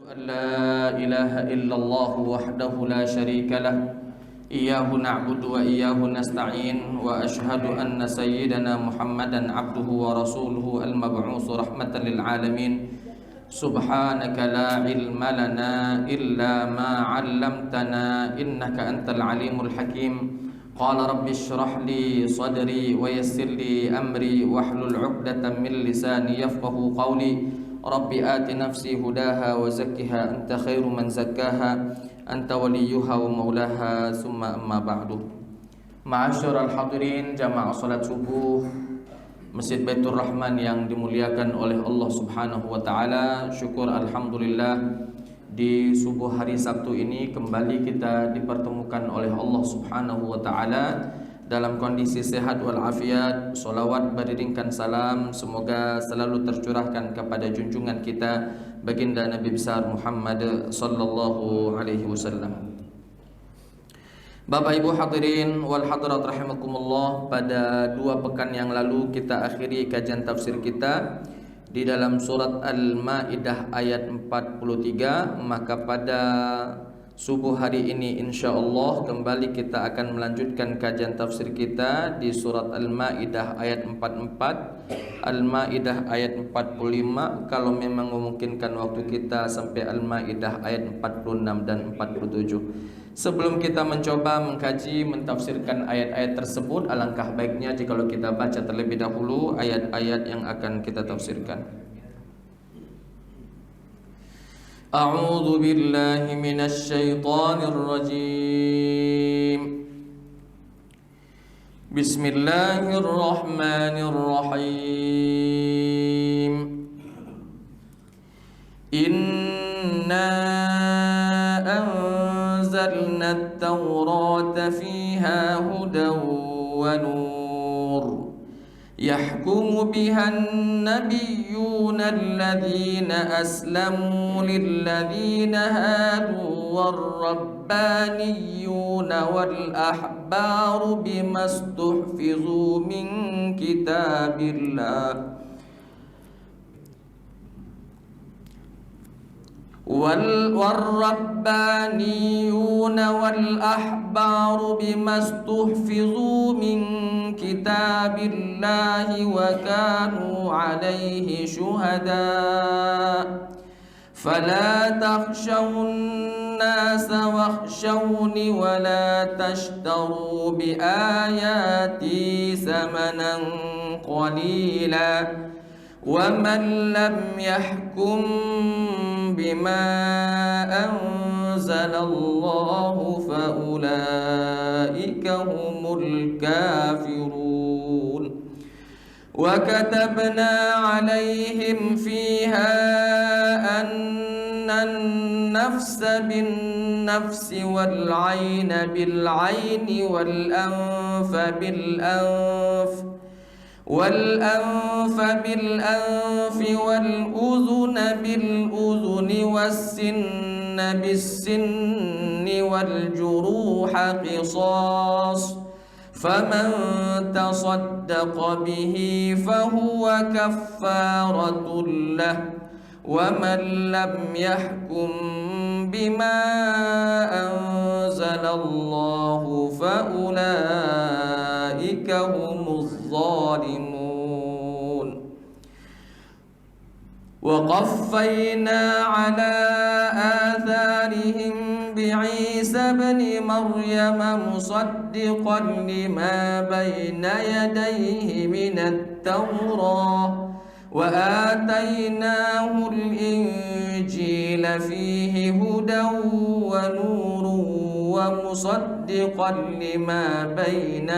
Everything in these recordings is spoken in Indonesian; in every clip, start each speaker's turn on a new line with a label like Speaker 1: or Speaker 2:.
Speaker 1: أن لا إله إلا الله وحده لا شريك له إياه نعبد وإياه نستعين وأشهد أن سيدنا محمدا عبده ورسوله المبعوث رحمة للعالمين سبحانك لا علم لنا إلا ما علمتنا إنك أنت العليم الحكيم قال رب اشرح لي صدري ويسر لي أمري واحلل عقدة من لساني يفقه قولي رب آت نفسي هداها وزكها أنت خير من زكاها أنت وليها ومولاها ثم أما بعد. Ma'asyiral hadirin jamaah salat subuh Masjid Baitur Rahman yang dimuliakan oleh Allah Subhanahu wa taala. Syukur alhamdulillah di subuh hari Sabtu ini kembali kita dipertemukan oleh Allah Subhanahu wa taala dalam kondisi sehat walafiat. Salawat beriringkan salam semoga selalu tercurahkan kepada junjungan kita baginda Nabi besar Muhammad sallallahu alaihi wasallam. Bapak Ibu hadirin wal hadirat rahimakumullah, pada 2 pekan yang lalu kita akhiri kajian tafsir kita di dalam surat Al-Maidah ayat 43. Maka pada subuh hari ini insyaallah kembali kita akan melanjutkan kajian tafsir kita di surat Al-Maidah ayat 44, Al-Maidah ayat 45, kalau memang memungkinkan waktu kita sampai Al-Maidah ayat 46 dan 47. Sebelum kita mencoba mengkaji, mentafsirkan ayat-ayat tersebut, alangkah baiknya jikalau kita baca terlebih dahulu ayat-ayat yang akan kita tafsirkan. A'udzu billahi minasy syaithanir rajim. Bismillahirrahmanirrahim. Inna أنزلنا التوراة فيها هدى ونور يحكم بها النبيون الذين أسلموا للذين هادوا والربانيون والأحبار بما استحفظوا من كتاب الله والربانيون والأحبار بما استحفظوا من كتاب الله وكانوا عليه شهداء فلا تخشوا الناس واخشوني ولا تشتروا بآياتي ثمنا قليلا ومن لم يحكم بما أنزل الله فأولئك هم الكافرون وكتبنا عليهم فيها أن النفس بالنفس والعين بالعين والأنف بالأنف والأذن بالأذن والسن بالسن والجروح قصاص فمن تصدق به فهو كفارة له ومن لم يحكم بما أنزل الله فأولئك هم الظالمون وقفينا على آثارهم بعيسى ابن مريم مصدقا لما بين يديه من التوراة وآتيناه الإنجيل فيه هدى ونور ومصدقا لما بين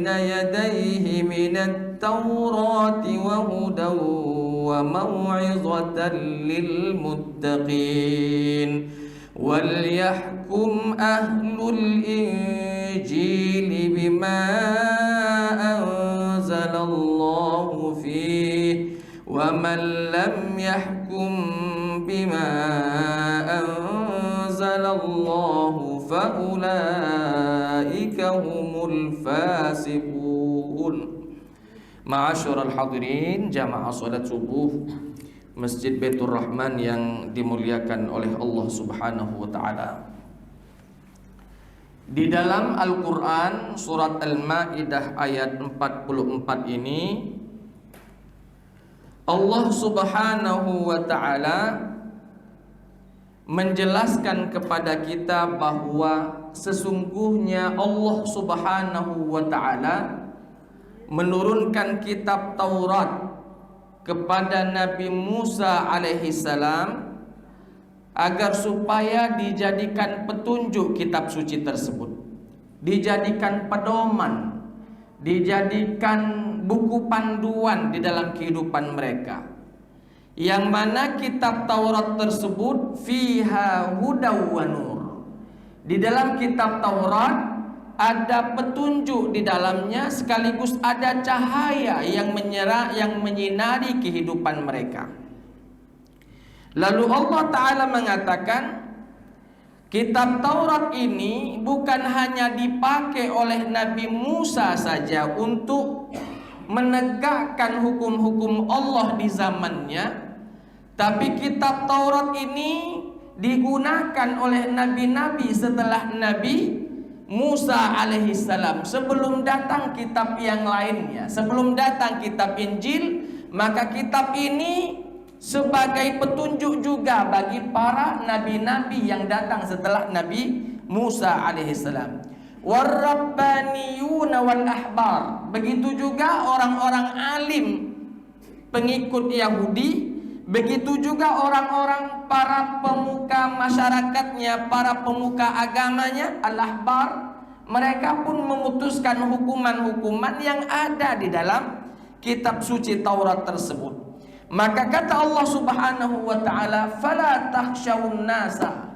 Speaker 1: يديه من التوراة وهدى وموعظة للمتقين وليحكم أهل الإنجيل بما أنزل الله فيه ومن لم يحكم بما أنزل الله فأولئك هم الفاسقون Ma'asyiral hadirin jamaah salat subuh Masjid Baitur Rahman yang dimuliakan oleh Allah Subhanahu wa taala. Di dalam Al-Qur'an surat Al-Maidah ayat 44 ini Allah Subhanahu wa taala menjelaskan kepada kita bahwa sesungguhnya Allah Subhanahu wa taala menurunkan kitab Taurat kepada Nabi Musa alaihi salam agar supaya dijadikan petunjuk kitab suci tersebut, dijadikan pedoman, dijadikan buku panduan di dalam kehidupan mereka. Yang mana kitab Taurat tersebut fiha hudaw wa nur. Di dalam kitab Taurat ada petunjuk di dalamnya, sekaligus ada cahaya yang menyinari kehidupan mereka. Lalu Allah Ta'ala mengatakan kitab Taurat ini bukan hanya dipakai oleh Nabi Musa saja untuk menegakkan hukum-hukum Allah di zamannya, tapi kitab Taurat ini digunakan oleh nabi-nabi setelah Nabi Musa alaihi salam. Sebelum datang kitab yang lainnya, sebelum datang kitab Injil, maka kitab ini sebagai petunjuk juga bagi para nabi-nabi yang datang setelah Nabi Musa alaihi salam. Warabbaniyuna wal ahbar. Begitu juga orang-orang alim pengikut Yahudi, begitu juga orang-orang para pemuka masyarakatnya, para pemuka agamanya, al-ahbar. Mereka pun memutuskan hukuman-hukuman yang ada di dalam kitab suci Taurat tersebut. Maka kata Allah Subhanahu wa taala, "Fala takhshawun nasa."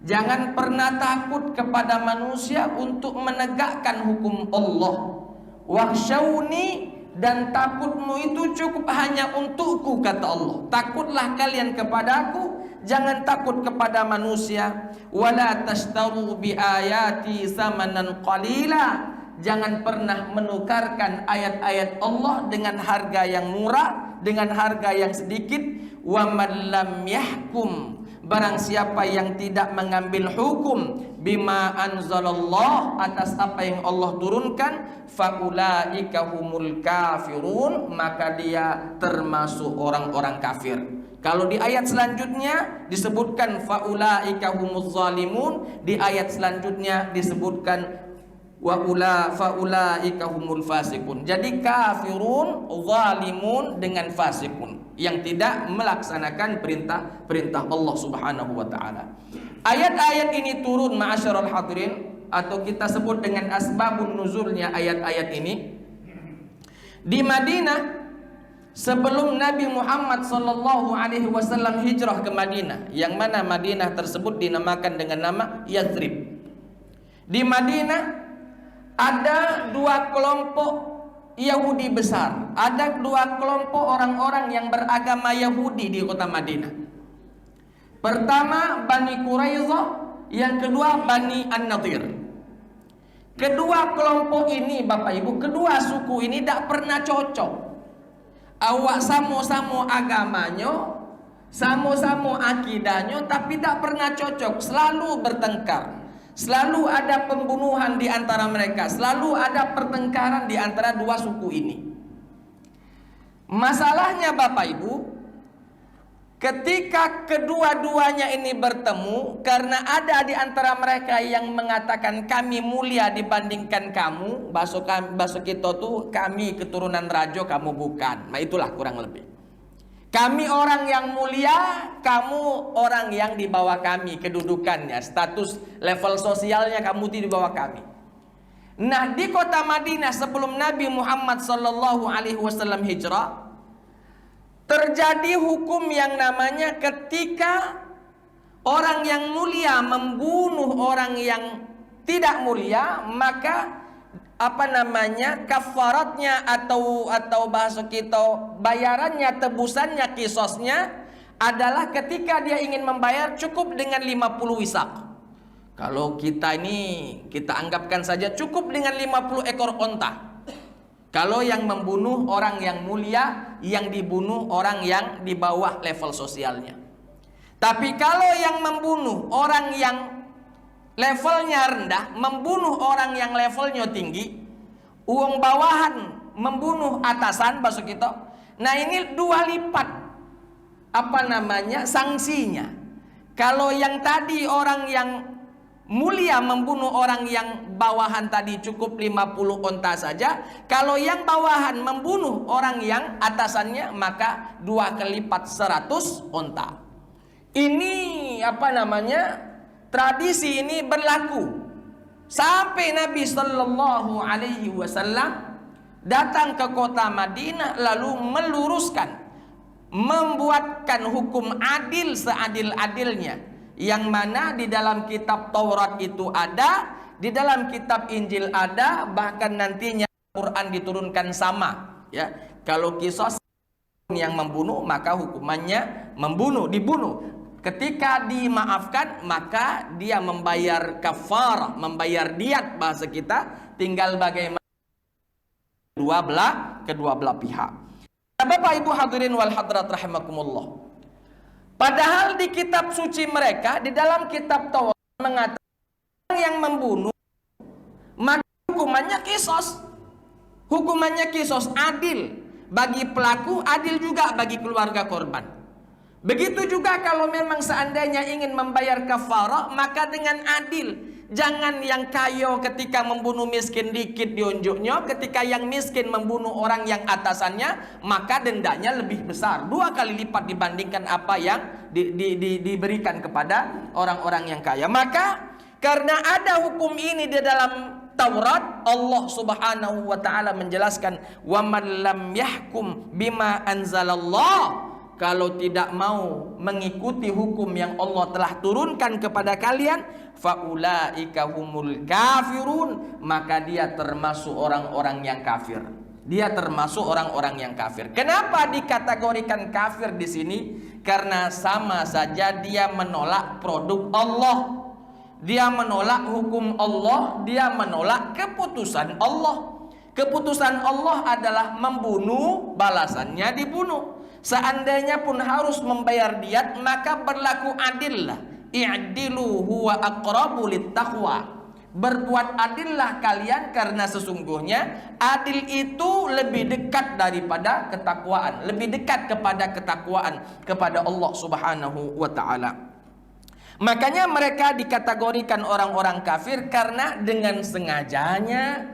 Speaker 1: Jangan pernah takut kepada manusia untuk menegakkan hukum Allah. Wakhshawni, dan takutmu itu cukup hanya untukku, kata Allah. Takutlah kalian kepadaku, jangan takut kepada manusia. Wala tashtaru bi ayati samanan qalila. Jangan pernah menukarkan ayat-ayat Allah dengan harga yang murah, dengan harga yang sedikit. Wa man lam yahkum, barang siapa yang tidak mengambil hukum bima anzalallah, atas apa yang Allah turunkan, faulaika humul kafirun, maka dia termasuk orang-orang kafir. Kalau di ayat selanjutnya disebutkan faulaika humuz zalimun, di ayat selanjutnya disebutkan faulaika humul fasikun. Jadi kafirun, zalimun dengan fasikun, yang tidak melaksanakan perintah Allah Subhanahu wa taala. Ayat-ayat ini turun ma'asyiral hadirin, atau kita sebut dengan asbabun nuzulnya ayat-ayat ini di Madinah sebelum Nabi Muhammad sallallahu alaihi wasallam hijrah ke Madinah, yang mana Madinah tersebut dinamakan dengan nama Yathrib. Di Madinah ada dua kelompok Yahudi besar, ada dua kelompok orang-orang yang beragama Yahudi di kota Madinah. Pertama Bani Quraidah, yang kedua Bani An-Nadir. Kedua kelompok ini, Bapak Ibu, kedua suku ini tidak pernah cocok. Awak sama-sama agamanya, sama-sama akidahnya, tapi tidak pernah cocok, selalu bertengkar. Selalu ada pembunuhan di antara mereka, selalu ada pertengkaran di antara dua suku ini. Masalahnya Bapak Ibu, ketika kedua-duanya ini bertemu, karena ada di antara mereka yang mengatakan kami mulia dibandingkan kamu, bahasa kita tuh kami keturunan raja, kamu bukan. Nah itulah kurang lebih. Kami orang yang mulia, kamu orang yang di bawah kami kedudukannya, status level sosialnya kamu di bawah kami. Nah di kota Madinah sebelum Nabi Muhammad sallallahu alaihi wasallam hijrah, terjadi hukum yang namanya ketika orang yang mulia membunuh orang yang tidak mulia, maka kafaratnya atau bahasa kita bayarannya, tebusannya, kisosnya adalah ketika dia ingin membayar cukup dengan 50 wisak. Kalau kita ini kita anggapkan saja cukup dengan 50 ekor onta. Kalau yang membunuh orang yang mulia, yang dibunuh orang yang di bawah level sosialnya. Tapi kalau yang membunuh orang yang levelnya rendah, membunuh orang yang levelnya tinggi, uang bawahan membunuh atasan, bahasa kita. Nah ini 2 lipat sanksinya. Kalau yang tadi orang yang mulia membunuh orang yang bawahan tadi cukup 50 onta saja. Kalau yang bawahan membunuh orang yang atasannya maka 2 kali lipat 100 onta. Ini tradisi ini berlaku sampai Nabi Sallallahu Alaihi Wasallam datang ke kota Madinah lalu meluruskan, membuatkan hukum adil seadil-adilnya. Yang mana di dalam kitab Taurat itu ada, di dalam kitab Injil ada, bahkan nantinya Quran diturunkan sama. Ya, kalau kisos yang membunuh maka hukumannya dibunuh. Ketika dimaafkan maka dia membayar kafar, membayar diat bahasa kita. Tinggal bagaimana kedua belah pihak. Bapak Ibu hadirin wal hadirat rahimakumullah. Padahal di kitab suci mereka, di dalam kitab Taurat mengatakan orang yang membunuh maka hukumannya kisos. Hukumannya kisos, adil bagi pelaku, adil juga bagi keluarga korban. Begitu juga kalau memang seandainya ingin membayar kafarah, maka dengan adil. Jangan yang kaya ketika membunuh miskin dikit diunjuknya, ketika yang miskin membunuh orang yang atasannya, maka dendanya lebih besar, 2 kali lipat dibandingkan apa yang diberikan kepada orang-orang yang kaya. Maka karena ada hukum ini di dalam Taurat, Allah Subhanahu wa taala menjelaskan, "Wa man lam yahkum bima anzalallah." Kalau tidak mau mengikuti hukum yang Allah telah turunkan kepada kalian, faulaika humul kafirun, maka dia termasuk orang-orang yang kafir. Dia termasuk orang-orang yang kafir. Kenapa dikategorikan kafir di sini? Karena sama saja dia menolak produk Allah. Dia menolak hukum Allah, dia menolak keputusan Allah. Keputusan Allah adalah membunuh, balasannya dibunuh. Seandainya pun harus membayar diat, maka berlaku adillah. I'dilu huwa aqrabu littaqwa. Berbuat adillah kalian karena sesungguhnya adil itu lebih dekat daripada ketakwaan, lebih dekat kepada ketakwaan kepada Allah Subhanahu wa taala. Makanya mereka dikategorikan orang-orang kafir karena dengan sengajanya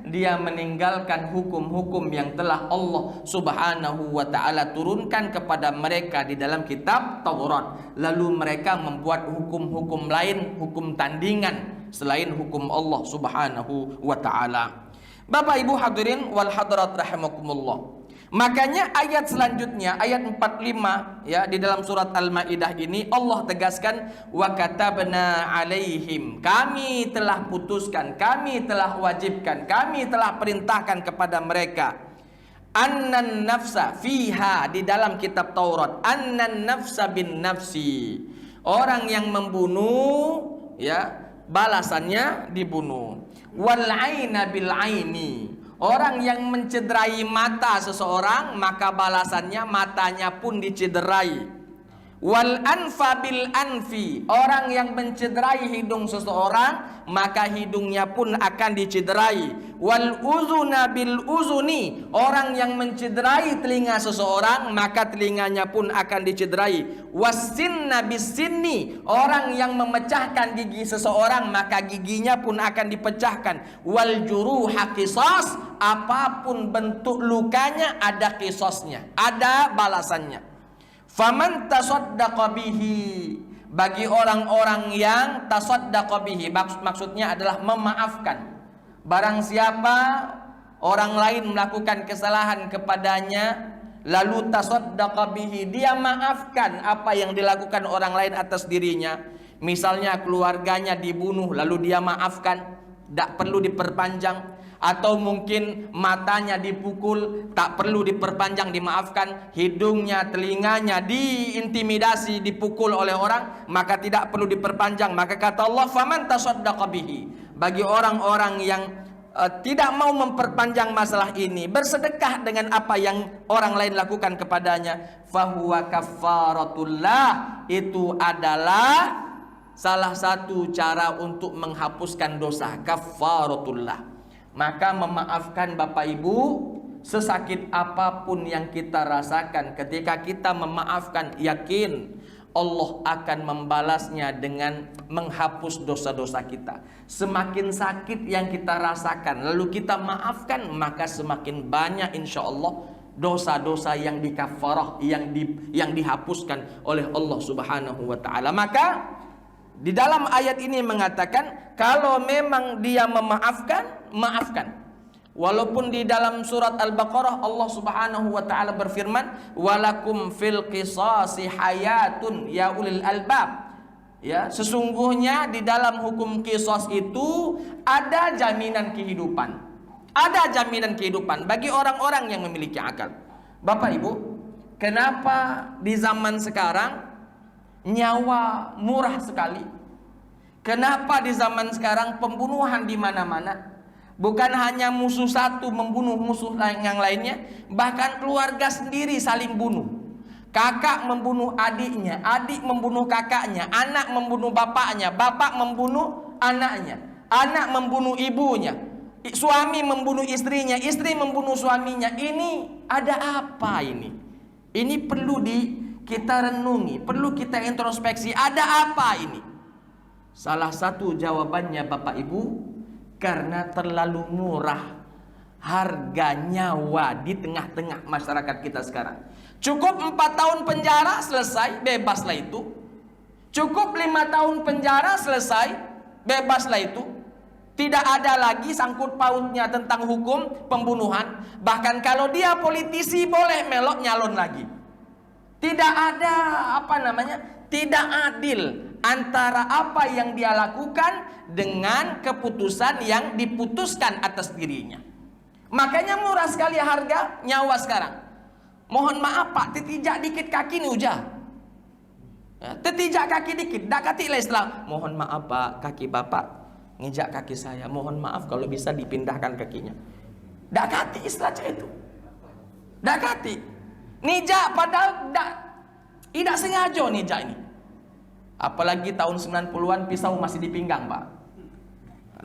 Speaker 1: dia meninggalkan hukum-hukum yang telah Allah Subhanahu wa taala turunkan kepada mereka di dalam kitab Taurat. Lalu mereka membuat hukum-hukum lain, hukum tandingan selain hukum Allah Subhanahu wa taala. Bapak Ibu hadirin wal hadirat rahimakumullah. Makanya ayat selanjutnya, ayat 45 ya, di dalam surat Al-Maidah ini Allah tegaskan, wa katabna alaihim, kami telah putuskan, kami telah wajibkan, kami telah perintahkan kepada mereka, annan nafsa fiha, di dalam kitab Taurat, annan nafsa bin nafsi, orang yang membunuh ya balasannya dibunuh, wal aina bil aini, orang yang mencederai mata seseorang maka balasannya matanya pun dicederai. Wal anfa bil anfi, orang yang mencederai hidung seseorang maka hidungnya pun akan dicederai. Wal uzuna bil uzuni, orang yang mencederai telinga seseorang maka telinganya pun akan dicederai. Wasinna bis sinni, orang yang memecahkan gigi seseorang maka giginya pun akan dipecahkan. Wal juruha qisas, apapun bentuk lukanya ada qisasnya, ada balasannya. Faman tasaddaqa bihi, bagi orang-orang yang tasaddaqa bihi, maksudnya adalah memaafkan. Barang siapa orang lain melakukan kesalahan kepadanya lalu tasaddaqa bihi, dia maafkan apa yang dilakukan orang lain atas dirinya. Misalnya keluarganya dibunuh lalu dia maafkan, tidak perlu diperpanjang. Atau mungkin matanya dipukul, tak perlu diperpanjang, dimaafkan. Hidungnya, telinganya diintimidasi, dipukul oleh orang, maka tidak perlu diperpanjang. Maka kata Allah, faman tasaddaqa bihi, bagi orang-orang yang
Speaker 2: tidak mau memperpanjang masalah ini, bersedekah dengan apa yang orang lain lakukan kepadanya, fahuwa kafaratullah, itu adalah salah satu cara untuk menghapuskan dosa, kafaratullah. Maka memaafkan Bapak Ibu, sesakit apapun yang kita rasakan, ketika kita memaafkan, yakin Allah akan membalasnya dengan menghapus dosa-dosa kita. Semakin sakit yang kita rasakan lalu kita maafkan, maka semakin banyak insya Allah dosa-dosa yang dikafarah, yang dihapuskan oleh Allah Subhanahu wa ta'ala. Maka di dalam ayat ini mengatakan, kalau memang dia memaafkan, maafkan. Walaupun di dalam surat Al-Baqarah Allah Subhanahu wa taala berfirman, "Walakum fil qisasi hayatun ya ulil albab." Ya, sesungguhnya di dalam hukum qisas itu ada jaminan kehidupan. Ada jaminan kehidupan bagi orang-orang yang memiliki akal. Bapak Ibu, kenapa di zaman sekarang nyawa murah sekali? Kenapa di zaman sekarang pembunuhan di mana-mana? Bukan hanya musuh satu membunuh musuh yang lainnya, bahkan keluarga sendiri saling bunuh. Kakak membunuh adiknya, adik membunuh kakaknya, anak membunuh bapaknya, bapak membunuh anaknya, anak membunuh ibunya, suami membunuh istrinya, istri membunuh suaminya. Ini ada apa ini? Ini perlu kita renungi, perlu kita introspeksi. Ada apa ini? Salah satu jawabannya Bapak Ibu, karena terlalu murah harga nyawa di tengah-tengah masyarakat kita sekarang. Cukup 4 tahun penjara selesai, bebaslah itu. Cukup 5 tahun penjara selesai, bebaslah itu. Tidak ada lagi sangkut pautnya tentang hukum pembunuhan. Bahkan kalau dia politisi boleh melok nyalon lagi. Tidak ada tidak adil antara apa yang dia lakukan dengan keputusan yang diputuskan atas dirinya. Makanya murah sekali harga nyawa sekarang. Mohon maaf Pak, tetijak dikit kaki nih ujah. Ya, tetijak kaki dikit, dak katilah Islam. Mohon maaf Pak, kaki Bapak ngijak kaki saya. Mohon maaf kalau bisa dipindahkan kakinya. Dak kati Islam itu. Dak kati. Nijak padahal tidak sengaja nijak ini. Apalagi tahun 90-an pisau masih di pinggang Pak.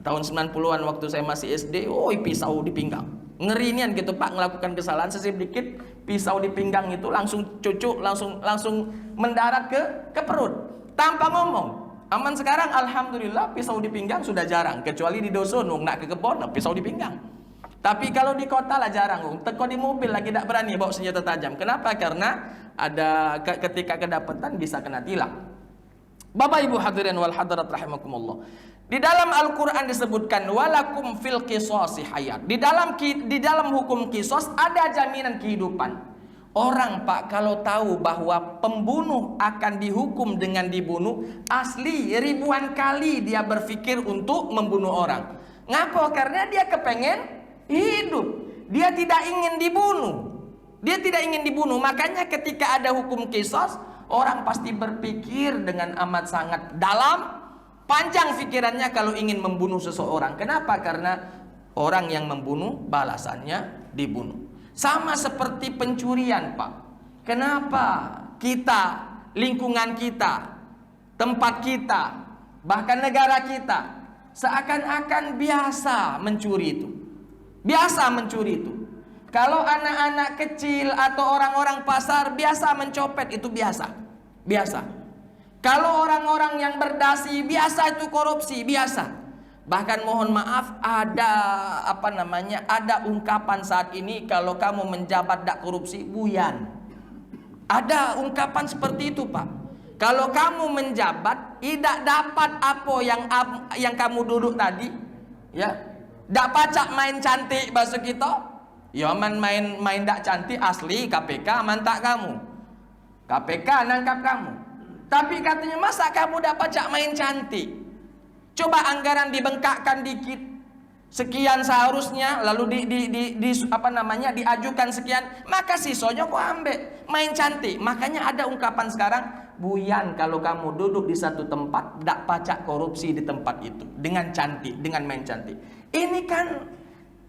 Speaker 2: Tahun 90-an waktu saya masih SD, pisau di pinggang. Ngeri nian gitu Pak, melakukan kesalahan sesip dikit, pisau di pinggang itu langsung cucuk, langsung mendarat ke perut tanpa ngomong. Aman sekarang alhamdulillah pisau di pinggang sudah jarang, kecuali di dusun nak ke kebon pisau di pinggang. Tapi kalau di kota lah jarang, teko di mobil lagi tidak berani bawa senjata tajam. Kenapa? Karena ada ketika kedapatan bisa kena tilang. Bapak Ibu hadirin wal hadirat rahimakumullah. Di dalam Al-Qur'an disebutkan walakum fil qisasi hayat. Di dalam hukum qisas ada jaminan kehidupan. Orang Pak kalau tahu bahwa pembunuh akan dihukum dengan dibunuh, asli ribuan kali dia berpikir untuk membunuh orang. Ngapa? Karena dia kepengen hidup. Dia tidak ingin dibunuh. Dia tidak ingin dibunuh. Makanya ketika ada hukum qisas, orang pasti berpikir dengan amat sangat dalam, panjang pikirannya kalau ingin membunuh seseorang. Kenapa? Karena orang yang membunuh balasannya dibunuh. Sama seperti pencurian Pak. Kenapa kita, lingkungan kita, tempat kita, bahkan negara kita seakan-akan biasa mencuri itu. Biasa mencuri itu. Kalau anak-anak kecil atau orang-orang pasar biasa mencopet, itu biasa. Biasa. Kalau orang-orang yang berdasi biasa itu korupsi, biasa. Bahkan mohon maaf ada ada ungkapan saat ini, kalau kamu menjabat tak korupsi, buyan. Ada ungkapan seperti itu Pak. Kalau kamu menjabat tidak dapat apa yang kamu duduk tadi, ya. Dak pacak main cantik bahasa kita. Ya main dak cantik asli KPK mantak kamu. KPK nangkap kamu. Tapi katanya masa kamu dak pacak main cantik? Coba anggaran dibengkakkan dikit, sekian seharusnya, lalu diajukan sekian, maka sisanya kok ambil main cantik. Makanya ada ungkapan sekarang, buyan kalau kamu duduk di satu tempat, dak pacak korupsi di tempat itu dengan cantik, dengan main cantik. Ini kan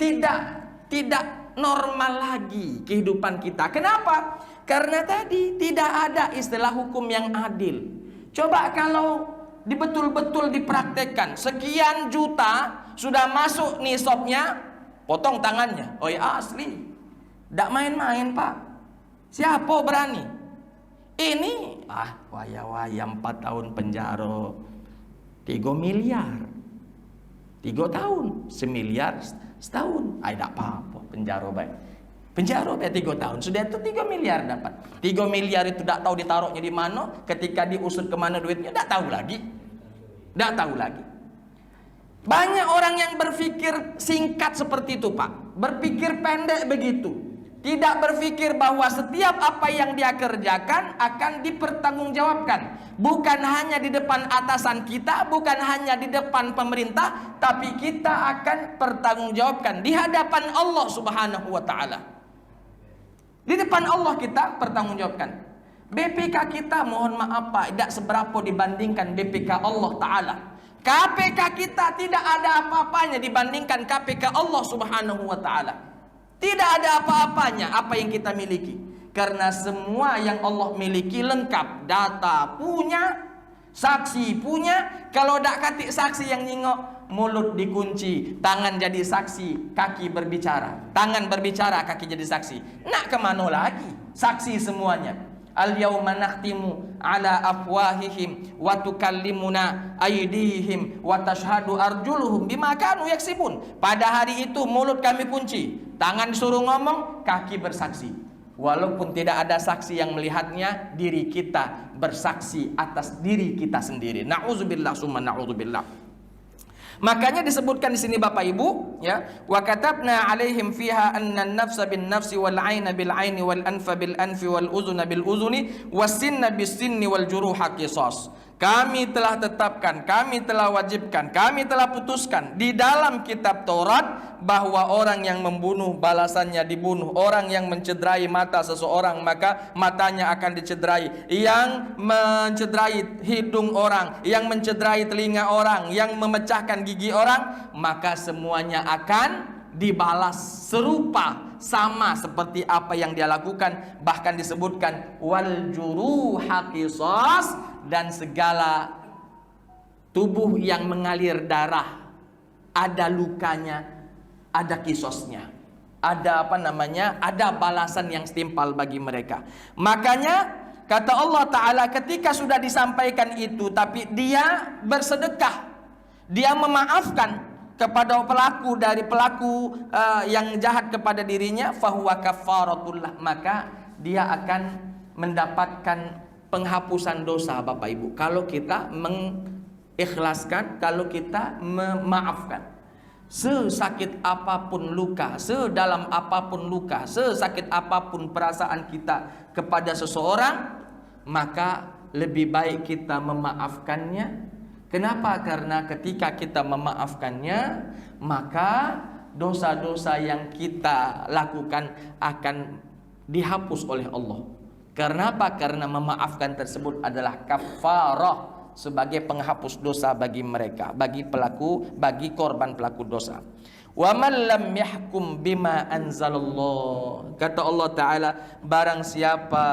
Speaker 2: tidak normal lagi kehidupan kita. Kenapa? Karena tadi tidak ada istilah hukum yang adil. Coba kalau betul-betul dipraktekkan, sekian juta sudah masuk nisabnya, potong tangannya. Oh ya asli, tidak main-main Pak. Siapa berani? Ini waya-waya 4 tahun penjara, 3 miliar, 3 tahun, 1 miliar setahun. Tidak apa-apa, penjara baik. Penjara baik 3 tahun, sudah itu 3 miliar dapat. 3 miliar itu tidak tahu ditaruhnya di mana, ketika diusut kemana duitnya, tidak tahu lagi. Tidak tahu lagi. Banyak orang yang berpikir singkat seperti itu Pak, berpikir pendek begitu. Tidak berpikir bahwa setiap apa yang dia kerjakan akan dipertanggungjawabkan. Bukan hanya di depan atasan kita, bukan hanya di depan pemerintah, tapi kita akan pertanggungjawabkan di hadapan Allah Subhanahu wa taala. Di depan Allah kita pertanggungjawabkan. BPK kita mohon maaf Pak, tidak seberapa dibandingkan BPK Allah taala. KPK kita tidak ada apa-apanya dibandingkan KPK Allah Subhanahu wa taala. Tidak ada apa-apanya apa yang kita miliki. Karena semua yang Allah miliki lengkap. Data punya, saksi punya. Kalau tidak katik saksi yang nyingok, mulut dikunci, tangan jadi saksi, kaki berbicara. Tangan berbicara, kaki jadi saksi. Nak kemana lagi? Saksi semuanya. Al-yawma nakhtimu ala afwahihim wa tukallimuna aydihim wa tashhadu arjuluhum bima kanu yaksibun. Pada hari itu mulut kami kunci, tangan disuruh ngomong, kaki bersaksi. Walaupun tidak ada saksi yang melihatnya, diri kita bersaksi atas diri kita sendiri. Na'udzubillah summa na'udzubillah. Makanya disebutkan di sini Bapak Ibu, ya, wa katabna 'alaihim fiha anna an-nafsa bin-nafsi wal 'aina bil-'aini wal anfa bil-anfi wal uzuna bil-uzuni was sinna bis-sinni wal juruha qisas. Kami telah tetapkan, kami telah wajibkan, kami telah putuskan di dalam kitab Taurat bahwa orang yang membunuh balasannya dibunuh, orang yang mencederai mata seseorang maka matanya akan dicederai, yang mencederai hidung orang, yang mencederai telinga orang, yang memecahkan gigi orang, maka semuanya akan dibalas serupa sama seperti apa yang dia lakukan. Bahkan disebutkan wal juruha qisas, dan segala tubuh yang mengalir darah ada lukanya, ada kisosnya, ada ada balasan yang setimpal bagi mereka. Makanya kata Allah Ta'ala, ketika sudah disampaikan itu tapi dia bersedekah, dia memaafkan kepada pelaku dari pelaku yang jahat kepada dirinya, fahuwa kafaratullah, maka dia akan mendapatkan penghapusan dosa Bapak Ibu. Kalau kita mengikhlaskan, kalau kita memaafkan. Sesakit apapun luka, sedalam apapun luka, sesakit apapun perasaan kita kepada seseorang, maka lebih baik kita memaafkannya. Kenapa? Karena ketika kita memaafkannya, maka dosa-dosa yang kita lakukan akan dihapus oleh Allah. Karena apa? Karena memaafkan tersebut adalah kafarah, sebagai penghapus dosa bagi mereka, bagi korban pelaku dosa. Wa man lam yahkum bima anzalallah, kata Allah Ta'ala, barang siapa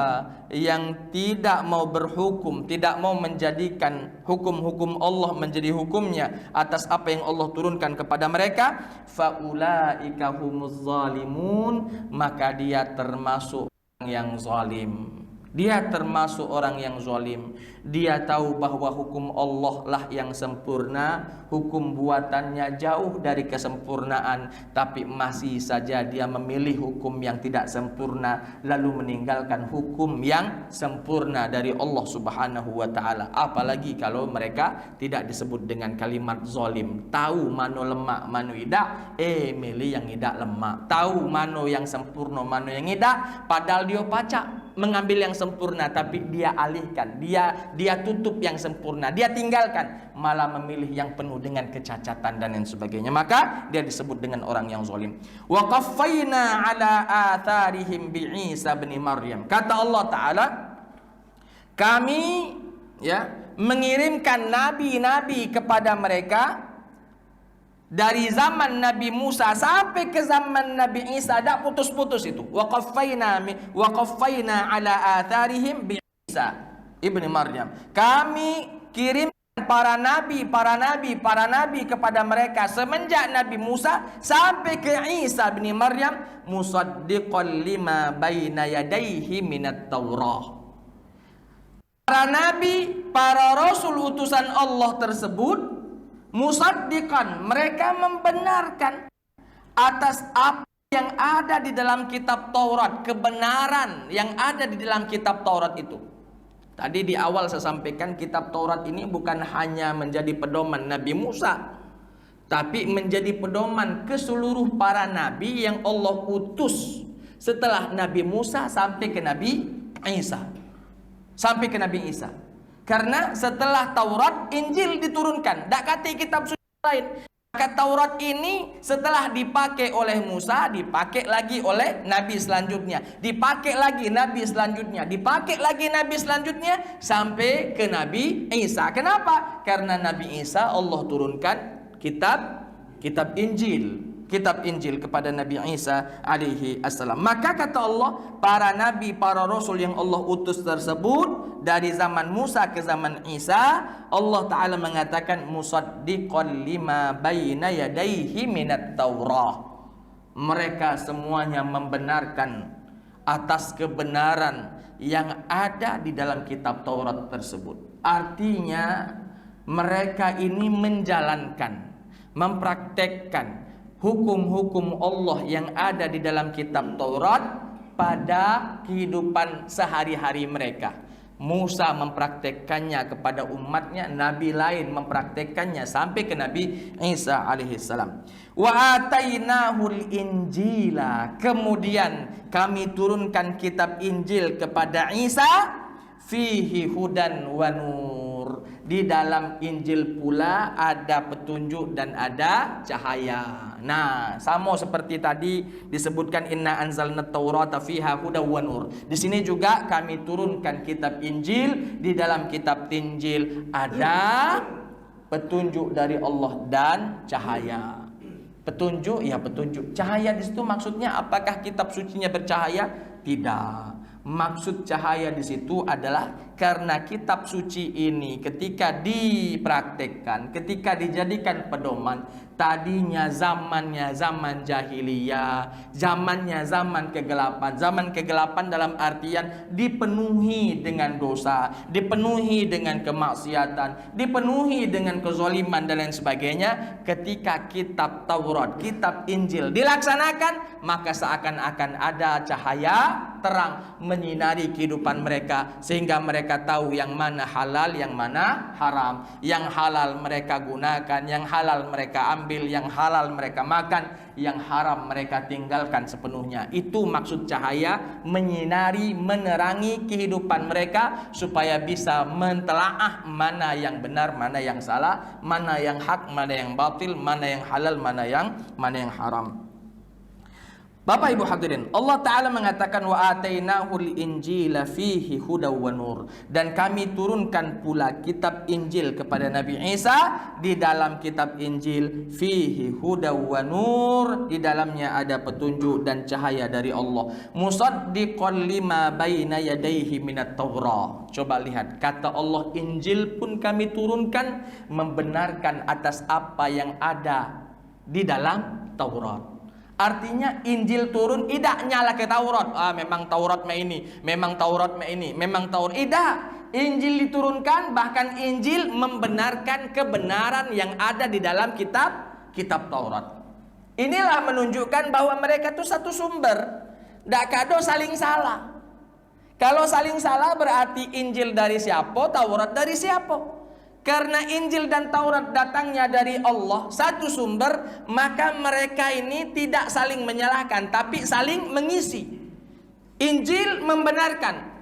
Speaker 2: yang tidak mau berhukum, tidak mau menjadikan hukum-hukum Allah menjadi hukumnya atas apa yang Allah turunkan kepada mereka, faulaika humuz zalimun, maka dia termasuk yang zalim. Dia termasuk orang yang zalim. Dia tahu bahwa hukum Allah lah yang sempurna, hukum buatannya jauh dari kesempurnaan, tapi masih saja dia memilih hukum yang tidak sempurna, lalu meninggalkan hukum yang sempurna dari Allah Subhanahu wa ta'ala. Apalagi kalau mereka tidak disebut dengan kalimat zalim. Tahu mana lemak, mana tidak, milih yang tidak lemak. Tahu mana yang sempurna, mana yang tidak, padahal dia pacak mengambil yang sempurna, tapi dia alihkan, dia tutup yang sempurna, dia tinggalkan, malah memilih yang penuh dengan kecacatan dan lain sebagainya. Maka dia disebut dengan orang yang zalim. Wa qaffayna ala atharihim bi Isa bin Maryam, kata Allah Ta'ala, kami mengirimkan nabi-nabi kepada mereka dari zaman Nabi Musa sampai ke zaman Nabi Isa, tidak putus-putus itu. Wa qaffayna ala atharihim bi Isa ibni Maryam. Kami kirim para nabi kepada mereka semenjak Nabi Musa sampai ke Isa bin Maryam, musaddiqan lima baina yadayhi minat Taurah. Para nabi, para rasul utusan Allah tersebut musaddiqan, mereka membenarkan atas apa yang ada di dalam kitab Taurat, kebenaran yang ada di dalam kitab Taurat itu. Tadi di awal saya sampaikan kitab Taurat ini bukan hanya menjadi pedoman Nabi Musa, tapi menjadi pedoman ke seluruh para nabi yang Allah utus setelah Nabi Musa sampai ke Nabi Isa. Sampai ke Nabi Isa. Karena setelah Taurat, Injil diturunkan. Tak kata kitab suci lain. Maka Taurat ini setelah dipakai oleh Musa, dipakai lagi oleh Nabi selanjutnya, dipakai lagi Nabi selanjutnya, dipakai lagi Nabi selanjutnya, sampai ke Nabi Isa. Kenapa? Karena Nabi Isa Allah turunkan kitab Injil kepada Nabi Isa alaihi assalam. Maka kata Allah, para nabi, para rasul yang Allah utus tersebut dari zaman Musa ke zaman Isa, Allah Ta'ala mengatakan musaddiqan lima baina yadayhi minat Taurah. Mereka semuanya membenarkan atas kebenaran yang ada di dalam kitab Taurat tersebut. Artinya mereka ini menjalankan, mempraktekkan hukum-hukum Allah yang ada di dalam kitab Taurat pada kehidupan sehari-hari mereka. Musa mempraktekkannya kepada umatnya, nabi lain mempraktekkannya sampai ke Nabi Isa alaihissalam. Wa atainahul injila, kemudian kami turunkan kitab Injil kepada Isa, fihi hudan wa nur. Di dalam Injil pula ada petunjuk dan ada cahaya. Nah, sama seperti tadi disebutkan inna anzalna taurata fiha hudan wa nur. Di sini juga kami turunkan kitab Injil, di dalam kitab Injil ada petunjuk dari Allah dan cahaya. Petunjuk, ya petunjuk. Cahaya di situ maksudnya apakah kitab sucinya bercahaya? Tidak. Maksud cahaya di situ adalah karena kitab suci ini ketika dipraktekkan, ketika dijadikan pedoman, tadinya zamannya zaman jahiliyah, zamannya zaman kegelapan. Zaman kegelapan dalam artian dipenuhi dengan dosa, dipenuhi dengan kemaksiatan, dipenuhi dengan kezaliman dan lain sebagainya. Ketika kitab Taurat, kitab Injil dilaksanakan, maka seakan-akan ada cahaya terang menyinari kehidupan mereka, sehingga mereka tahu yang mana halal, yang mana haram. Yang halal mereka gunakan, yang halal mereka ambil, yang halal mereka makan, yang haram mereka tinggalkan sepenuhnya. Itu maksud cahaya, menyinari, menerangi kehidupan mereka supaya bisa mentelaah mana yang benar, mana yang salah, mana yang hak, mana yang batil, mana yang halal, mana yang haram. Bapak Ibu hadirin, Allah Ta'ala mengatakan wa atainahul injila fihi hudaw wa nur, dan kami turunkan pula kitab Injil kepada Nabi Isa. Di dalam kitab Injil fihi hudaw wa nur, di dalamnya ada petunjuk dan cahaya dari Allah. Musaddiqan lima baina yadayhi minat Taurah. Coba lihat, kata Allah Injil pun kami turunkan membenarkan atas apa yang ada di dalam Taurat. Artinya Injil turun tidak nyala ke Taurat. Memang Taurat mah ini, memang Taurat mah ini, memang Taurat. Tidak. Injil diturunkan, bahkan Injil membenarkan kebenaran yang ada di dalam kitab Taurat. Inilah menunjukkan bahwa mereka itu satu sumber. Tidak kado saling salah. Kalau saling salah berarti Injil dari siapa, Taurat dari siapa. Karena Injil dan Taurat datangnya dari Allah, satu sumber, maka mereka ini tidak saling menyalahkan, tapi saling mengisi. Injil membenarkan,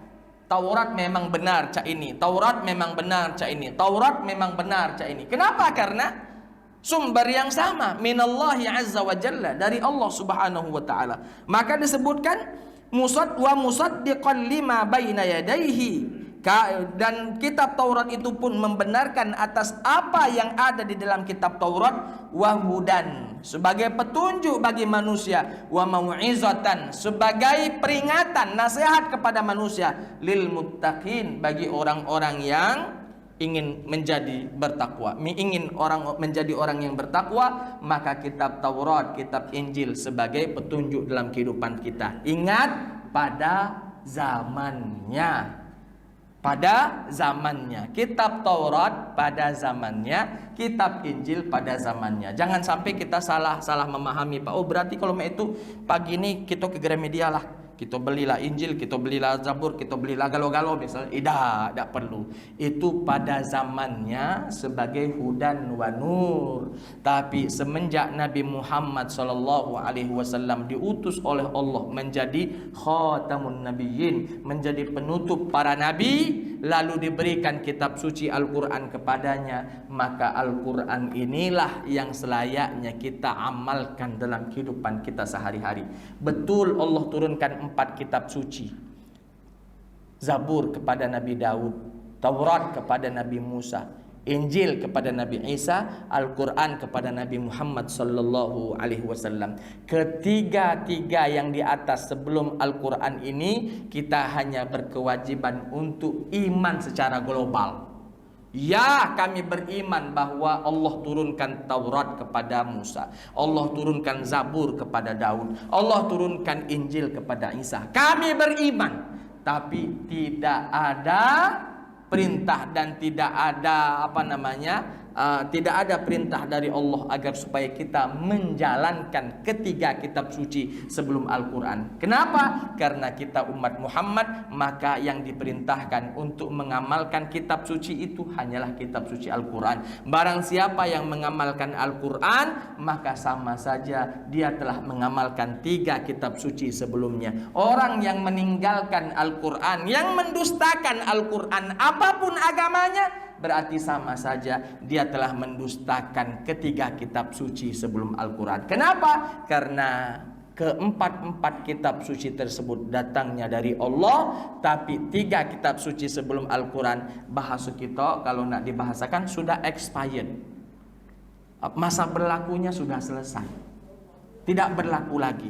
Speaker 2: Taurat memang benar cak ini, Taurat memang benar cak ini, Taurat memang benar cak ini. Kenapa? Karena sumber yang sama, minallahi azza wa jalla, dari Allah subhanahu wa ta'ala. Maka disebutkan musaddiqan lima baina yadayhi dan kitab Taurat itu pun membenarkan atas apa yang ada di dalam kitab Taurat, wahudan sebagai petunjuk bagi manusia, wa mau'izatan sebagai peringatan nasihat kepada manusia, lil muttaqin bagi orang-orang yang ingin menjadi bertakwa, ingin menjadi orang yang bertakwa. Maka kitab Taurat, kitab Injil sebagai petunjuk dalam kehidupan kita. Ingat, pada zamannya, kitab Taurat pada zamannya, kitab Injil pada zamannya. Jangan sampai kita salah memahami, Pak. Oh, berarti kalau itu pagi ini kita ke Gramedia lah, kita belilah Injil, kita belilah Zabur, kita belilah Galo-Galo misalnya. Tidak perlu. Itu pada zamannya sebagai hudan wa nur. Tapi semenjak Nabi Muhammad SAW diutus oleh Allah menjadi khatamun nabiyyin, menjadi penutup para nabi, lalu diberikan kitab suci Al-Quran kepadanya, maka Al-Quran inilah yang selayaknya kita amalkan dalam kehidupan kita sehari-hari. Betul Allah turunkan 4 kitab suci. Zabur kepada Nabi Daud, Taurat kepada Nabi Musa, Injil kepada Nabi Isa, Al-Quran kepada Nabi Muhammad sallallahu alaihi wasallam. Ketiga-tiga yang di atas sebelum Al-Quran ini, kita hanya berkewajiban untuk iman secara global. Ya, kami beriman bahwa Allah turunkan Taurat kepada Musa, Allah turunkan Zabur kepada Daud, Allah turunkan Injil kepada Isa. Kami beriman, tapi tidak ada perintah dan tidak ada tidak ada perintah dari Allah agar supaya kita menjalankan ketiga kitab suci sebelum Al-Quran. Kenapa? Karena kita umat Muhammad, maka yang diperintahkan untuk mengamalkan kitab suci itu hanyalah kitab suci Al-Quran. Barang siapa yang mengamalkan Al-Quran, maka sama saja dia telah mengamalkan 3 kitab suci sebelumnya. Orang yang meninggalkan Al-Quran, yang mendustakan Al-Quran apapun agamanya, berarti sama saja dia telah mendustakan ketiga kitab suci sebelum Al-Quran. Kenapa? Karena keempat kitab suci tersebut datangnya dari Allah, tapi 3 kitab suci sebelum Al-Quran, bahasa kita kalau nak dibahasakan sudah expired. Masa berlakunya sudah selesai, tidak berlaku lagi.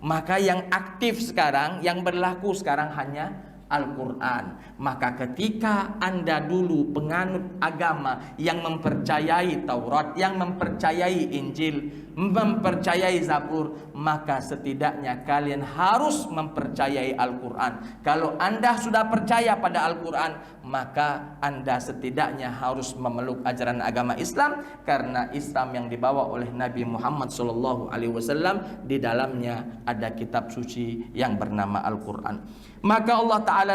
Speaker 2: Maka yang aktif sekarang, yang berlaku sekarang hanya Al-Quran. Maka ketika Anda dulu penganut agama yang mempercayai Taurat, yang mempercayai Injil, mempercayai Zabur, maka setidaknya kalian harus mempercayai Al-Quran. Kalau Anda sudah percaya pada Al-Quran, maka Anda setidaknya harus memeluk ajaran agama Islam, karena Islam yang dibawa oleh Nabi Muhammad SAW, di dalamnya ada kitab suci yang bernama Al-Quran. Maka Allah Ta'ala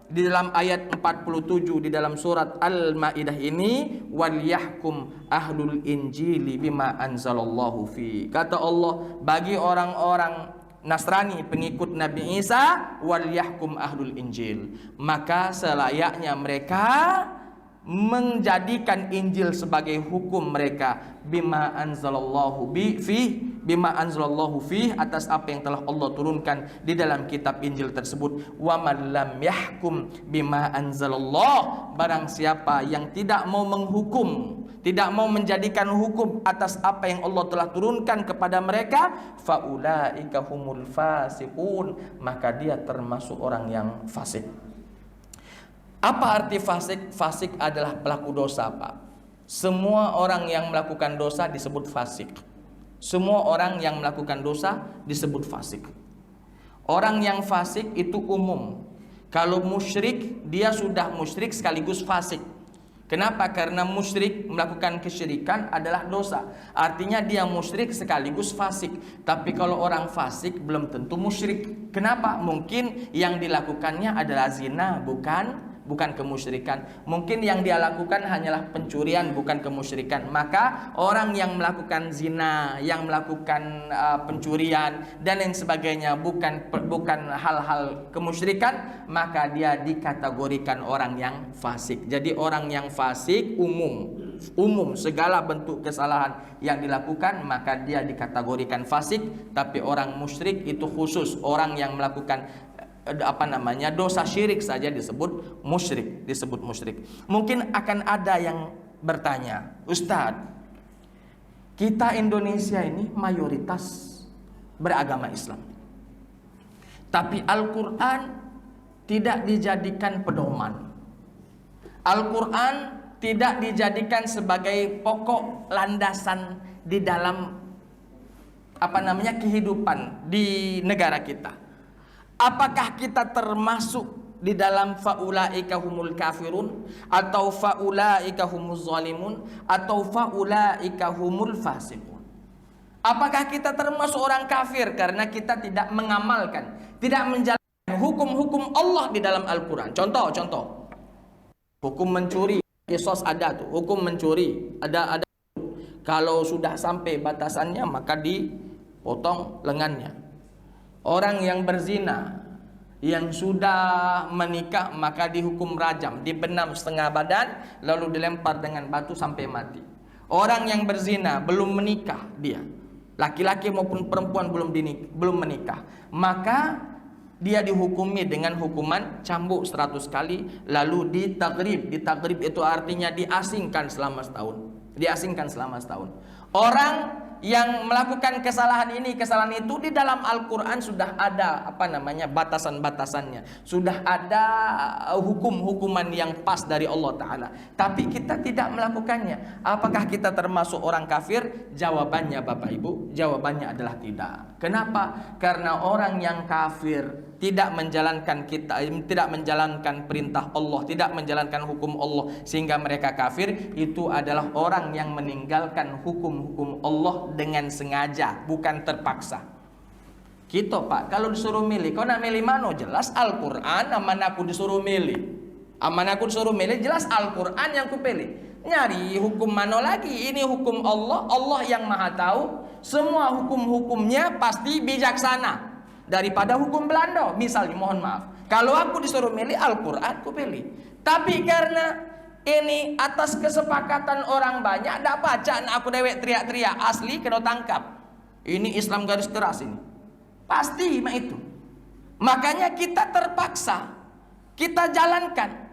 Speaker 2: di dalam ayat 47 di dalam surat Al-Maidah ini, wal yahkum ahlul injili bima anzalallahu fi. Kata Allah, bagi orang-orang Nasrani pengikut Nabi Isa, wal yahkum ahlul injil, maka selayaknya mereka menjadikan Injil sebagai hukum mereka, bima anzalallahu fi, atas apa yang telah Allah turunkan di dalam kitab Injil tersebut. Wa man lam yahkum bima anzalallah, barang siapa yang tidak mau menghukum, tidak mau menjadikan hukum atas apa yang Allah telah turunkan kepada mereka, faulaika humul fasiqun, maka dia termasuk orang yang fasik. Apa arti fasik? Fasik adalah pelaku dosa, Pak. Semua orang yang melakukan dosa disebut fasik. Semua orang yang melakukan dosa disebut fasik. Orang yang fasik itu umum. Kalau musyrik, dia sudah musyrik sekaligus fasik. Kenapa? Karena musyrik melakukan kesyirikan adalah dosa. Artinya dia musyrik sekaligus fasik. Tapi kalau orang fasik belum tentu musyrik. Kenapa? Mungkin yang dilakukannya adalah zina, bukan kemusyrikan. Mungkin yang dia lakukan hanyalah pencurian, bukan kemusyrikan. Maka orang yang melakukan zina, yang melakukan pencurian dan lain sebagainya, bukan hal-hal kemusyrikan, maka dia dikategorikan orang yang fasik. Jadi orang yang fasik umum segala bentuk kesalahan yang dilakukan, maka dia dikategorikan fasik. Tapi orang musyrik itu khusus, orang yang melakukan dosa syirik saja disebut musyrik, Mungkin akan ada yang bertanya, Ustadz, kita Indonesia ini mayoritas beragama Islam, tapi Al-Quran tidak dijadikan pedoman. Al-Quran tidak dijadikan sebagai pokok landasan di dalam kehidupan di negara kita. Apakah kita termasuk di dalam faulaika humul kafirun, atau faulaika humuz zalimun, atau faulaika humul fasiqun? Apakah kita termasuk orang kafir karena kita tidak mengamalkan, tidak menjalankan hukum-hukum Allah di dalam Al-Quran? Contoh, hukum mencuri, kisos ada tuh, hukum mencuri ada. Kalau sudah sampai batasannya maka dipotong lengannya. Orang yang berzina, yang sudah menikah, maka dihukum rajam, dibenam setengah badan, lalu dilempar dengan batu sampai mati. Orang yang berzina belum menikah, dia laki-laki maupun perempuan belum menikah, maka dia dihukumi dengan hukuman cambuk 100 kali, lalu ditagrib. Ditagrib itu artinya diasingkan selama setahun. Orang yang melakukan kesalahan itu di dalam Al-Quran sudah ada batasan-batasannya, sudah ada hukum-hukuman yang pas dari Allah Ta'ala, tapi kita tidak melakukannya. Apakah kita termasuk orang kafir? Jawabannya Bapak Ibu, jawabannya adalah tidak. Kenapa? Karena orang yang kafir tidak menjalankan perintah Allah, tidak menjalankan hukum Allah sehingga mereka kafir, itu adalah orang yang meninggalkan hukum-hukum Allah dengan sengaja, bukan terpaksa. Gitu Pak, kalau disuruh milih, kau nak milih mana? Jelas Al-Quran, aman aku disuruh milih. Jelas Al-Quran yang ku pilih. Nyari hukum mana lagi? Ini hukum Allah, Allah yang maha tahu. Semua hukum-hukumnya pasti bijaksana daripada hukum Belanda. Misalnya, mohon maaf, kalau aku disuruh milih Al-Quran, ku pilih. Tapi karena ini atas kesepakatan orang banyak, tidak baca aku dewek teriak-teriak, asli kena tangkap. Ini Islam garis keras ini, pasti itu. Makanya kita terpaksa kita jalankan.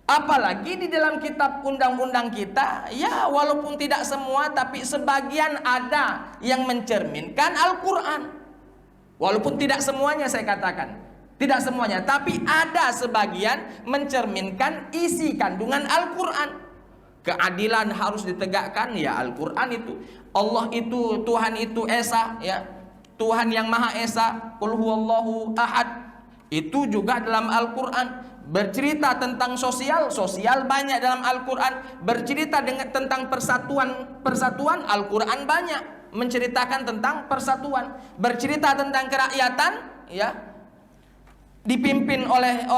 Speaker 2: Apalagi di dalam kitab undang-undang kita, ya walaupun tidak semua, tapi sebagian ada yang mencerminkan Al-Quran. Walaupun tidak semuanya, saya katakan tidak semuanya, tapi ada sebagian mencerminkan isi kandungan Al-Quran. Keadilan harus ditegakkan, ya Al-Quran itu. Allah itu, Tuhan itu Esa, ya Tuhan yang Maha Esa, Qul huwallahu ahad, itu juga dalam Al-Quran. Bercerita tentang sosial banyak dalam Al-Quran. Bercerita tentang persatuan, Al-Quran banyak menceritakan tentang persatuan. Bercerita tentang kerakyatan, ya dipimpin oleh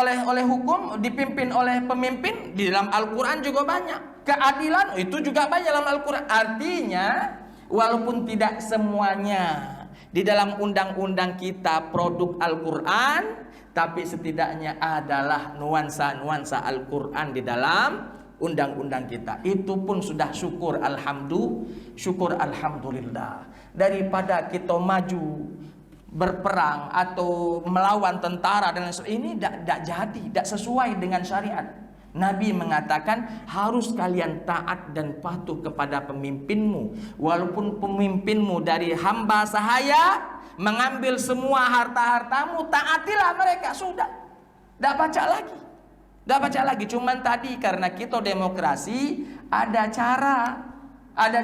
Speaker 2: hukum, dipimpin oleh pemimpin, di dalam Al-Quran juga banyak. Keadilan itu juga banyak dalam Al-Quran. Artinya walaupun tidak semuanya di dalam undang-undang kita produk Al-Quran, tapi setidaknya adalah nuansa-nuansa Al-Quran di dalam undang-undang kita. Itu pun sudah syukur alhamdulillah. Daripada kita maju berperang atau melawan tentara dan ini tidak jadi, tidak sesuai dengan syariat. Nabi mengatakan harus kalian taat dan patuh kepada pemimpinmu, walaupun pemimpinmu dari hamba sahaya mengambil semua harta-hartamu, taatilah mereka. Sudah, tidak baca lagi. Cuman tadi karena kita demokrasi, ada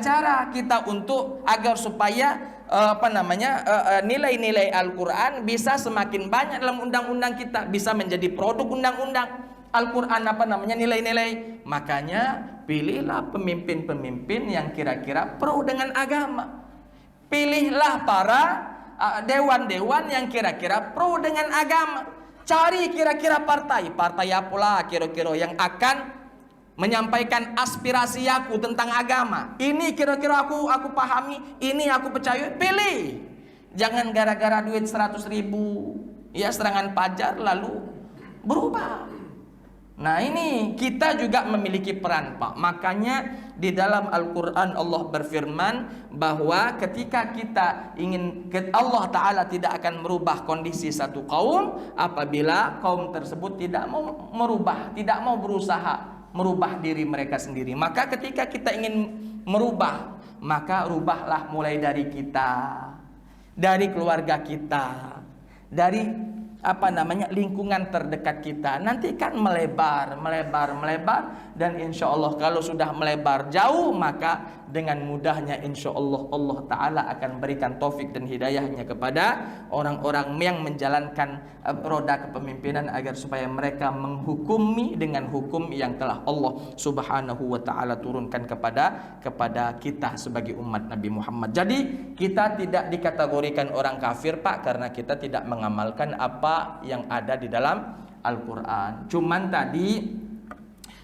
Speaker 2: cara kita untuk agar supaya nilai-nilai Al-Quran bisa semakin banyak dalam undang-undang kita, bisa menjadi produk undang-undang Al-Quran, nilai-nilai. Makanya pilihlah pemimpin-pemimpin yang kira-kira pro dengan agama. Pilihlah para dewan-dewan yang kira-kira pro dengan agama. Cari kira-kira partai apalah kira-kira yang akan menyampaikan aspirasi aku tentang agama. Ini kira-kira aku pahami, ini aku percaya, pilih. Jangan gara-gara duit 100.000 ya serangan pajar lalu berubah. Nah ini kita juga memiliki peran Pak. Makanya di dalam Al-Quran Allah berfirman bahwa ketika kita ingin, Allah Ta'ala tidak akan merubah kondisi satu kaum apabila kaum tersebut tidak mau merubah, tidak mau berusaha merubah diri mereka sendiri. Maka ketika kita ingin merubah, maka rubahlah mulai dari kita, dari keluarga kita, dari lingkungan terdekat kita. Nanti kan melebar, dan insya Allah kalau sudah melebar jauh, maka dengan mudahnya insya Allah Allah Ta'ala akan berikan taufik dan hidayahnya kepada orang-orang yang menjalankan roda kepemimpinan agar supaya mereka menghukumi dengan hukum yang telah Allah Subhanahu wa Ta'ala turunkan kepada kita sebagai umat Nabi Muhammad. Jadi kita tidak dikategorikan orang kafir Pak, karena kita tidak mengamalkan apa yang ada di dalam Al-Quran. Cuman tadi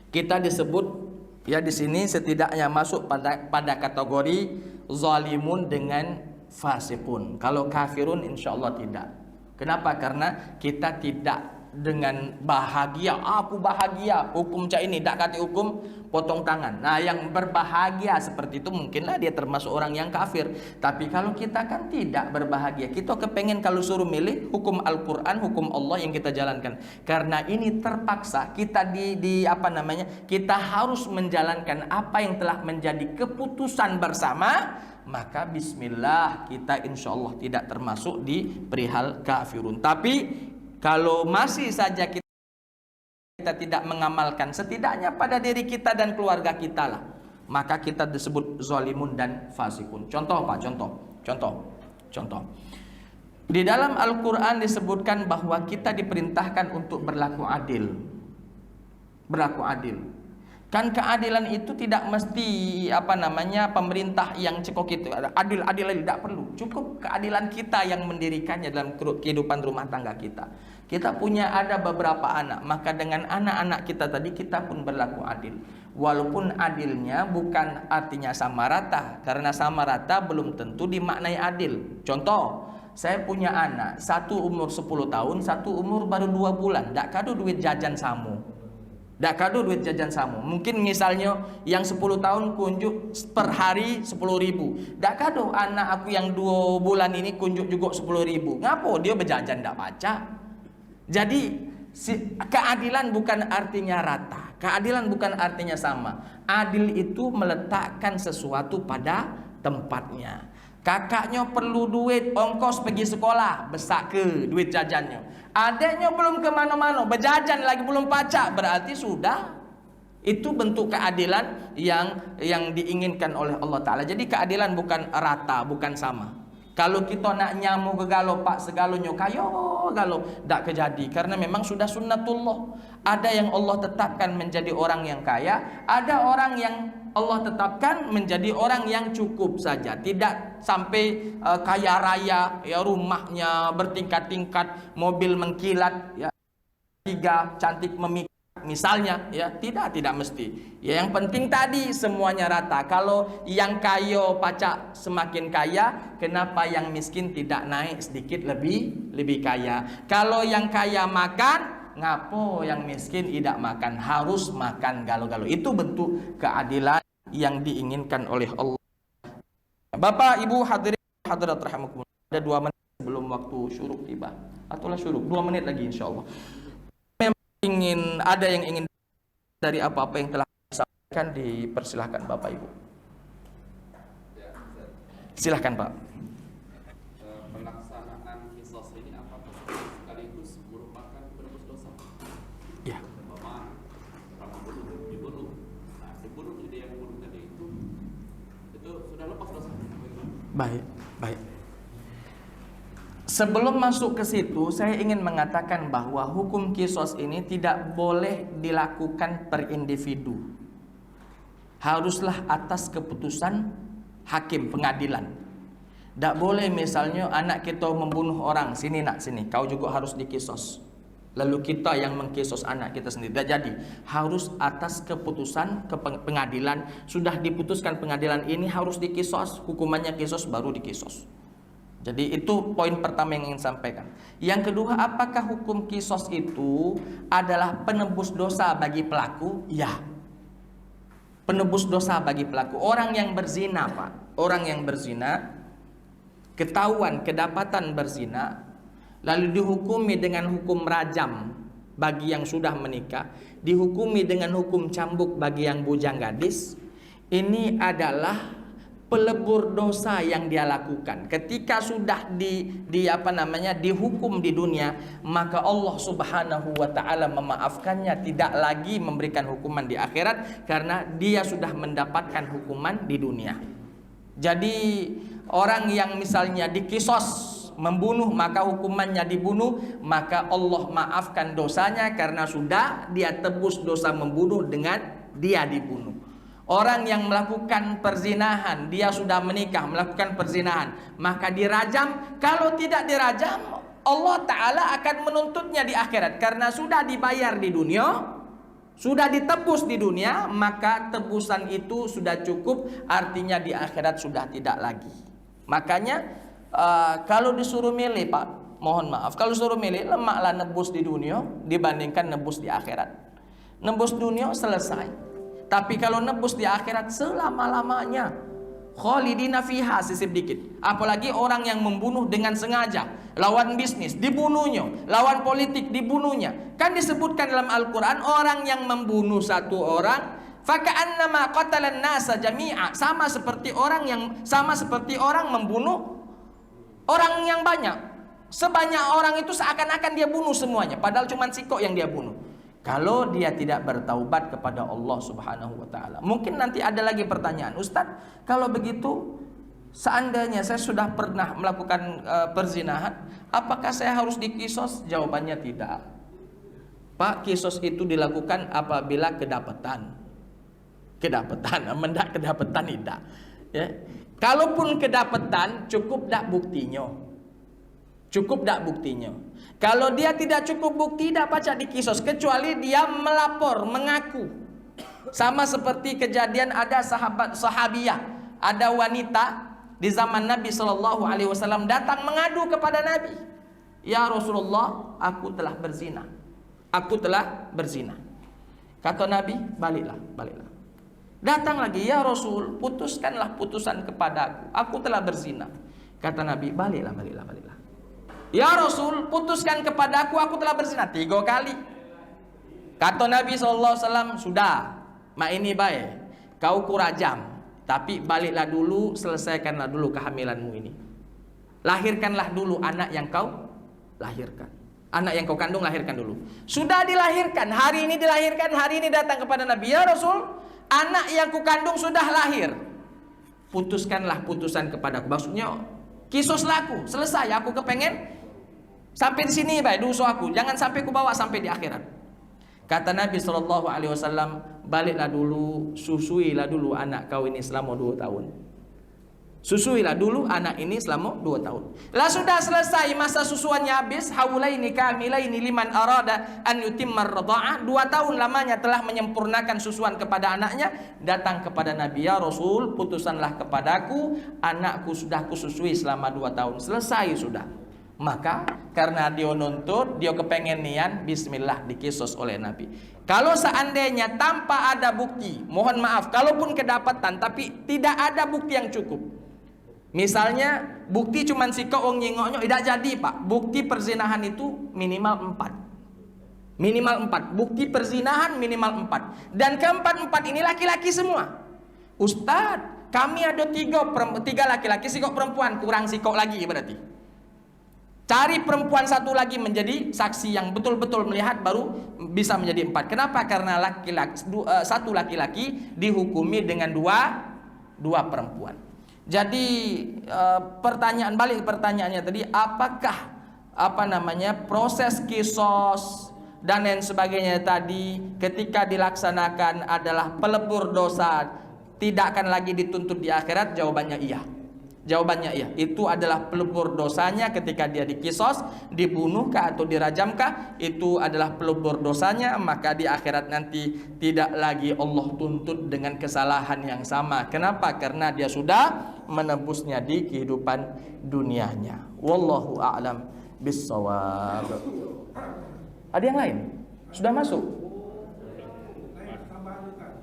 Speaker 2: kita disebut ya di sini setidaknya masuk pada kategori zalimun dengan fasikun. Kalau kafirun insya Allah tidak. Kenapa? Karena kita tidak dengan bahagia, aku bahagia, hukum cak ini, tak kati hukum potong tangan. Nah yang berbahagia seperti itu mungkinlah dia termasuk orang yang kafir. Tapi kalau kita kan tidak berbahagia, kita kepengen kalau suruh milih hukum Al-Quran, hukum Allah yang kita jalankan. Karena ini terpaksa kita kita harus menjalankan apa yang telah menjadi keputusan bersama. Maka bismillah kita insya Allah tidak termasuk di perihal kafirun. Tapi kalau masih saja kita tidak mengamalkan, setidaknya pada diri kita dan keluarga kita lah, maka kita disebut zalimun dan fasikun. Contoh Pak, contoh. Di dalam Al-Quran disebutkan bahwa kita diperintahkan untuk berlaku adil. Kan keadilan itu tidak mesti pemerintah yang cekok itu adil tidak perlu. Cukup keadilan kita yang mendirikannya dalam kehidupan rumah tangga kita. Kita punya ada beberapa anak, maka dengan anak-anak kita tadi kita pun berlaku adil. Walaupun adilnya bukan artinya sama rata, karena sama rata belum tentu dimaknai adil. Contoh, saya punya anak, satu umur 10 tahun, satu umur baru 2 bulan, dak kado duit jajan samu. Mungkin misalnya yang 10 tahun kunjuk per hari 10.000. Dak kado anak aku yang 2 bulan ini kunjuk juga 10.000. Ngapo dia berjajan dak baca? Jadi keadilan bukan artinya rata. Keadilan bukan artinya sama. Adil itu meletakkan sesuatu pada tempatnya. Kakaknya perlu duit ongkos pergi sekolah, besak ke duit jajannya. Adiknya belum kemana-mana, berjajan lagi belum pacak, berarti sudah. Itu bentuk keadilan yang diinginkan oleh Allah Ta'ala. Jadi keadilan bukan rata, bukan sama. Kalau kita nak nyamu ke galau Pak, segalanya kayo galau, tak kejadi. Karena memang sudah sunnatullah. Ada yang Allah tetapkan menjadi orang yang kaya, ada orang yang Allah tetapkan menjadi orang yang cukup saja, tidak sampai kaya raya, ya rumahnya bertingkat-tingkat, mobil mengkilat, ya 3 cantik memikat misalnya, ya tidak mesti. Ya yang penting tadi semuanya rata. Kalau yang kaya pacak semakin kaya, kenapa yang miskin tidak naik sedikit lebih kaya? Kalau yang kaya makan, ngapo yang miskin tidak makan, harus makan galo-galo. Itu bentuk keadilan yang diinginkan oleh Allah. Bapak Ibu hadirin hadirat rahimakumullah, ada 2 menit sebelum waktu syuruk tiba. Atulah syuruk 2 menit lagi insyaallah. Memang ada yang ingin dari apa-apa yang telah disampaikan, dipersilahkan Bapak Ibu. Silahkan Pak.
Speaker 3: Pelaksanaan kisos ini apakah sekaligus merupakan penebus dosa?
Speaker 2: Ya.
Speaker 3: Orang dibunuh. Nah, dibunuh jadi yang bunuh tadi itu sudah lepas dosa.
Speaker 2: Baik. Sebelum masuk ke situ, saya ingin mengatakan bahwa hukum kisos ini tidak boleh dilakukan per individu. Haruslah atas keputusan hakim pengadilan. Tak boleh misalnya anak kita membunuh orang, sini kau juga harus dikisos. Lalu kita yang mengkisos anak kita sendiri. Tak jadi, harus atas keputusan pengadilan. Sudah diputuskan pengadilan ini harus dikisos, hukumannya kisos baru dikisos. Jadi itu poin pertama yang ingin sampaikan. Yang kedua, apakah hukum kisos itu adalah penebus dosa bagi pelaku? Ya, penebus dosa bagi pelaku. Orang yang berzina, Pak, orang yang berzina, ketahuan kedapatan berzina, lalu dihukumi dengan hukum rajam bagi yang sudah menikah, dihukumi dengan hukum cambuk bagi yang bujang gadis. Ini adalah pelebur dosa yang dia lakukan. Ketika sudah dihukum di dunia, maka Allah Subhanahu wa taala memaafkannya, tidak lagi memberikan hukuman di akhirat karena dia sudah mendapatkan hukuman di dunia. Jadi orang yang misalnya dikisos membunuh, maka hukumannya dibunuh, maka Allah maafkan dosanya karena sudah dia tebus dosa membunuh dengan dia dibunuh. Orang yang melakukan perzinahan, dia sudah menikah melakukan perzinahan, maka dirajam. Kalau tidak dirajam, Allah Ta'ala akan menuntutnya di akhirat karena sudah dibayar di dunia, sudah ditebus di dunia, maka tebusan itu sudah cukup, artinya di akhirat sudah tidak lagi. Makanya kalau disuruh milih, Pak, mohon maaf, kalau disuruh milih, lemaklah nebus di dunia dibandingkan nebus di akhirat. Nebus dunia selesai, tapi kalau nebus di akhirat selama-lamanya, khalidina fiha, sisip dikit. Apalagi orang yang membunuh dengan sengaja, lawan bisnis dibunuhnya, lawan politik dibunuhnya. Kan disebutkan dalam Al-Quran, orang yang membunuh satu orang, faka'annama qatalan nasa jami'a, sama seperti orang membunuh orang yang banyak. Sebanyak orang itu seakan-akan dia bunuh semuanya, padahal cuma sikok yang dia bunuh. Kalau dia tidak bertaubat kepada Allah Subhanahu wa taala. Mungkin nanti ada lagi pertanyaan, Ustadz, kalau begitu seandainya saya sudah pernah melakukan perzinahan, apakah saya harus dikisos? Jawabannya tidak. Pak, kisos itu dilakukan apabila kedapatan, mendak kedapatan tidak. Ya. Kalaupun kedapatan, cukup dak buktinya. Cukup dak buktinya. Kalau dia tidak cukup bukti, tidak pacak dikisos, kecuali dia melapor, mengaku. Sama seperti kejadian ada sahabiah, ada wanita di zaman Nabi SAW datang mengadu kepada Nabi, ya Rasulullah, aku telah berzina. Aku telah berzina. Kata Nabi, baliklah. Datang lagi, ya Rasul, putuskanlah putusan kepadaku, aku telah berzina. Kata Nabi, baliklah. Ya Rasul, putuskan kepadaku, aku telah berzina. 3 kali. Kata Nabi SAW, sudah, mak ini baik, kau kurajam, tapi baliklah dulu, selesaikanlah dulu kehamilanmu ini. Lahirkanlah dulu anak yang kau lahirkan. Anak yang kau kandung, lahirkan dulu. Sudah dilahirkan, hari ini dilahirkan, hari ini datang kepada Nabi, ya Rasul, anak yang kukandung sudah lahir, putuskanlah putusan kepadaku. Maksudnya kisos laku, selesai, aku kepengen sampai di sini baik dosa aku, jangan sampai ku bawa sampai di akhirat. Kata Nabi SAW, baliklah dulu, susuilah dulu anak kau ini selama 2 tahun. Susuilah dulu anak ini selama 2 tahun. Lah sudah selesai masa susuannya habis, haulaini kamilaini liman arada an yutimmar radha'ah, 2 tahun lamanya telah menyempurnakan susuan kepada anaknya, datang kepada Nabi, ya Rasul, putusanlah kepadaku, anakku sudah kususui selama 2 tahun, selesai sudah. Maka karena dia nuntut, dia kepengen nian, bismillah, dikisos oleh Nabi. Kalau seandainya tanpa ada bukti, mohon maaf, kalaupun kedapatan tapi tidak ada bukti yang cukup, misalnya bukti cuman sikok wong nyengoknya, tidak jadi, Pak. Bukti perzinahan itu minimal 4. Minimal 4. Bukti perzinahan minimal 4. Dan keempat-empat ini laki-laki semua. Ustadz, kami ada 3 laki-laki, sikok perempuan, kurang sikok lagi berarti. Cari perempuan 1 lagi menjadi saksi yang betul-betul melihat, baru bisa menjadi 4. Kenapa? Karena satu laki-laki dihukumi dengan 2 perempuan. Jadi pertanyaannya tadi, apakah proses kisos dan lain sebagainya tadi ketika dilaksanakan adalah pelebur dosa, tidak akan lagi dituntut di akhirat? Jawabannya iya. Jawabannya iya. Itu adalah pelebur dosanya ketika dia dikisos, dibunuhkah atau dirajamkah, itu adalah pelebur dosanya, maka di akhirat nanti tidak lagi Allah tuntut dengan kesalahan yang sama. Kenapa? Karena dia sudah menebusnya di kehidupan dunianya. Wallahu a'lam bissawab. Ada yang lain? Sudah masuk?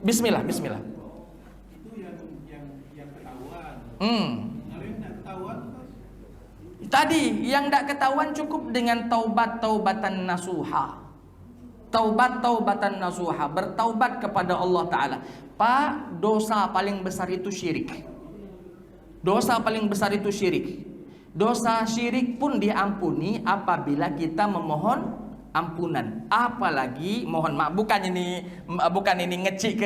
Speaker 2: Bismillah, bismillah.
Speaker 4: Itu yang ketahuan. Kalau yang tidak ketahuan,
Speaker 2: Tadi yang tidak ketahuan cukup dengan taubatan nasuha. Taubatan nasuha, bertaubat kepada Allah Ta'ala. Pak, dosa paling besar itu syirik. Dosa paling besar itu syirik. Dosa syirik pun diampuni apabila kita memohon ampunan. Apalagi mohon maaf, bukan ini ngecik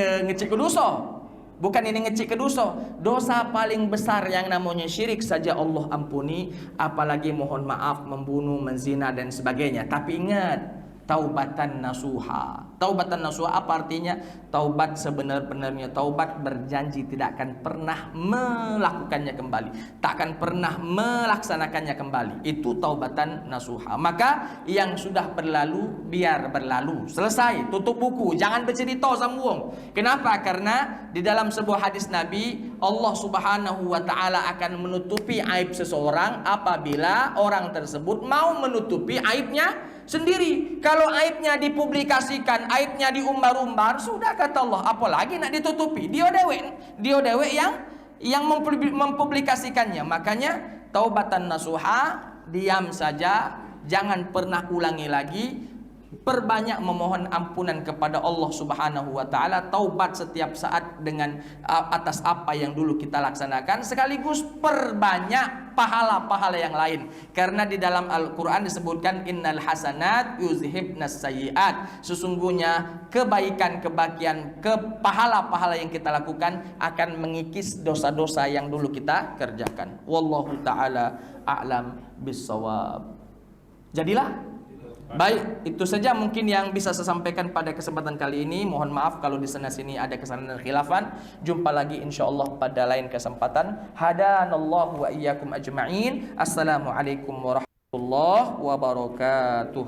Speaker 2: ke dosa. Bukan ini ngecik ke dosa. Dosa paling besar yang namanya syirik saja Allah ampuni, apalagi mohon maaf membunuh, menzina dan sebagainya. Tapi ingat, taubatan nasuha. Taubatan nasuha apa artinya? Taubat sebenar-benarnya taubat, berjanji tidak akan pernah melakukannya kembali, tak akan pernah melaksanakannya kembali. Itu taubatan nasuha. Maka yang sudah berlalu biar berlalu, selesai, tutup buku, jangan bercerita sambung. Kenapa? Karena di dalam sebuah hadis Nabi, Allah Subhanahu wa taala akan menutupi aib seseorang apabila orang tersebut mau menutupi aibnya sendiri. Kalau aibnya dipublikasikan, aibnya diumbar-umbar, sudah kata Allah, apalagi nak ditutupi. Dia dewe yang mempublikasikannya. Makanya taubatan nasuha, diam saja, jangan pernah ulangi lagi. Perbanyak memohon ampunan kepada Allah Subhanahu wa taala, taubat setiap saat dengan atas apa yang dulu kita laksanakan, sekaligus perbanyak pahala-pahala yang lain. Karena di dalam Al-Qur'an disebutkan innal hasanat yuzhibnas sayyiat. Sesungguhnya kebaikan-kebaikan, pahala-pahala yang kita lakukan akan mengikis dosa-dosa yang dulu kita kerjakan. Wallahu taala a'lam bissawab. Jadilah. Baik, itu saja mungkin yang bisa saya sampaikan pada kesempatan kali ini. Mohon maaf kalau di sana sini ada kesalahan dan khilafan. Jumpa lagi insyaallah pada lain kesempatan. Hadanallahu wa iyyakum ajma'in. Assalamualaikum warahmatullahi wabarakatuh.